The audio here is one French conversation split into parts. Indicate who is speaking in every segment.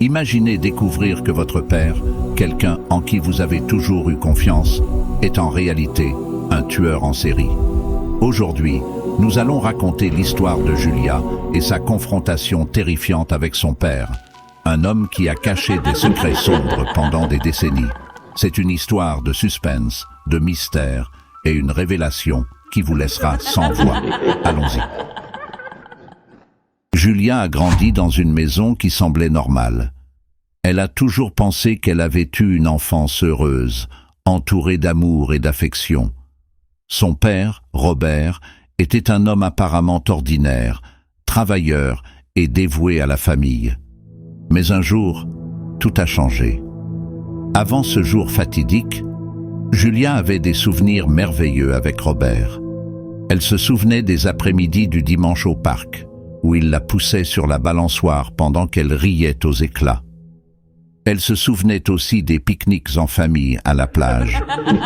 Speaker 1: Imaginez découvrir que votre père, quelqu'un en qui vous avez toujours eu confiance, est en réalité un tueur en série. Aujourd'hui, nous allons raconter l'histoire de Julia et sa confrontation terrifiante avec son père, un homme qui a caché des secrets sombres pendant des décennies. C'est une histoire de suspense, de mystère et une révélation qui vous laissera sans voix. Allons-y. Julia a grandi dans une maison qui semblait normale. Elle a toujours pensé qu'elle avait eu une enfance heureuse, entourée d'amour et d'affection. Son père, Robert, était un homme apparemment ordinaire, travailleur et dévoué à la famille. Mais un jour, tout a changé. Avant ce jour fatidique, Julia avait des souvenirs merveilleux avec Robert. Elle se souvenait des après-midi du dimanche au parc, où il la poussait sur la balançoire pendant qu'elle riait aux éclats. Elle se souvenait aussi des pique-niques en famille à la plage,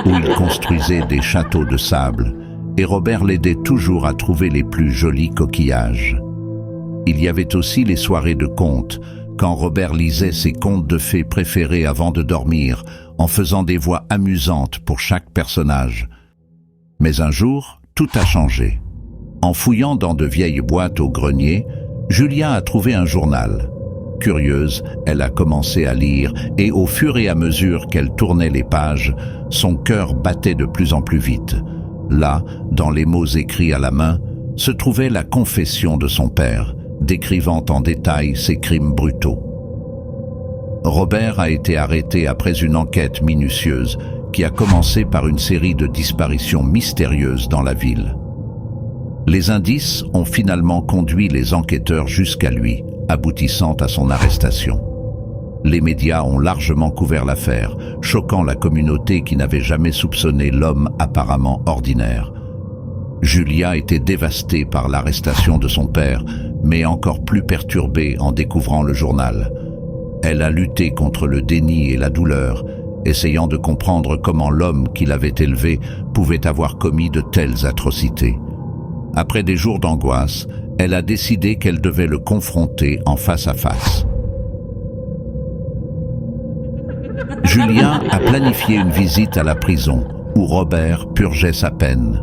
Speaker 1: où ils construisaient des châteaux de sable, et Robert l'aidait toujours à trouver les plus jolis coquillages. Il y avait aussi les soirées de contes, quand Robert lisait ses contes de fées préférés avant de dormir, en faisant des voix amusantes pour chaque personnage. Mais un jour, tout a changé. En fouillant dans de vieilles boîtes au grenier, Julia a trouvé un journal. Curieuse, elle a commencé à lire et au fur et à mesure qu'elle tournait les pages, son cœur battait de plus en plus vite. Là, dans les mots écrits à la main, se trouvait la confession de son père, décrivant en détail ses crimes brutaux. Robert a été arrêté après une enquête minutieuse qui a commencé par une série de disparitions mystérieuses dans la ville. Les indices ont finalement conduit les enquêteurs jusqu'à lui, aboutissant à son arrestation. Les médias ont largement couvert l'affaire, choquant la communauté qui n'avait jamais soupçonné l'homme apparemment ordinaire. Julia était dévastée par l'arrestation de son père, mais encore plus perturbée en découvrant le journal. Elle a lutté contre le déni et la douleur, essayant de comprendre comment l'homme qui l'avait élevée pouvait avoir commis de telles atrocités. Après des jours d'angoisse, elle a décidé qu'elle devait le confronter en face à face. Julia a planifié une visite à la prison, où Robert purgeait sa peine.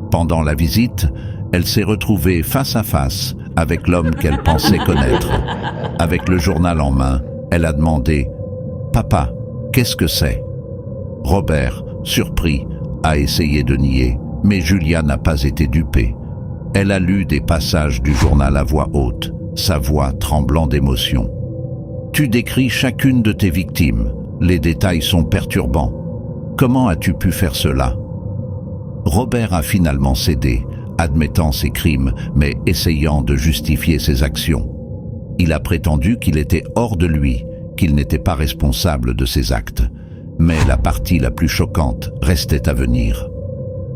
Speaker 1: Pendant la visite, elle s'est retrouvée face à face avec l'homme qu'elle pensait connaître. Avec le journal en main, elle a demandé « Papa, qu'est-ce que c'est ?» Robert, surpris, a essayé de nier, mais Julia n'a pas été dupée. Elle a lu des passages du journal à voix haute, sa voix tremblant d'émotion. « Tu décris chacune de tes victimes. Les détails sont perturbants. Comment as-tu pu faire cela ?» Robert a finalement cédé, admettant ses crimes, mais essayant de justifier ses actions. Il a prétendu qu'il était hors de lui, qu'il n'était pas responsable de ses actes. Mais la partie la plus choquante restait à venir.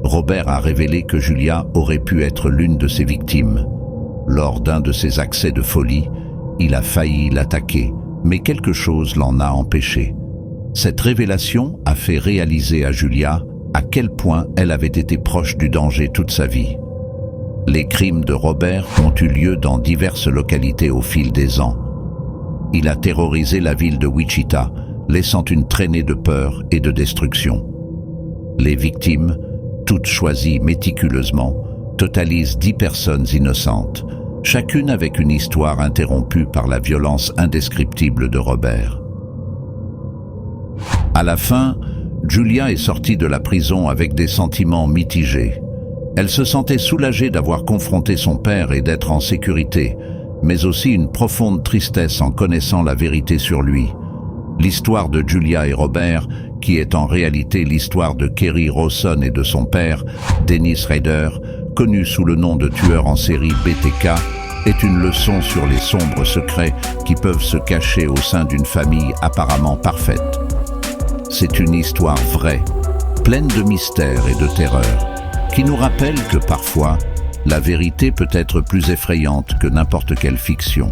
Speaker 1: Robert a révélé que Julia aurait pu être l'une de ses victimes. Lors d'un de ses accès de folie, il a failli l'attaquer, mais quelque chose l'en a empêché. Cette révélation a fait réaliser à Julia à quel point elle avait été proche du danger toute sa vie. Les crimes de Robert ont eu lieu dans diverses localités au fil des ans. Il a terrorisé la ville de Wichita, laissant une traînée de peur et de destruction. Les victimes, toutes choisies méticuleusement, totalisent 10 personnes innocentes, chacune avec une histoire interrompue par la violence indescriptible de Robert. À la fin, Julia est sortie de la prison avec des sentiments mitigés. Elle se sentait soulagée d'avoir confronté son père et d'être en sécurité, mais aussi une profonde tristesse en connaissant la vérité sur lui. L'histoire de Julia et Robert, qui est en réalité l'histoire de Kerri Rawson et de son père, Dennis Rader, connu sous le nom de tueur en série BTK, est une leçon sur les sombres secrets qui peuvent se cacher au sein d'une famille apparemment parfaite. C'est une histoire vraie, pleine de mystères et de terreur, qui nous rappelle que parfois, la vérité peut être plus effrayante que n'importe quelle fiction.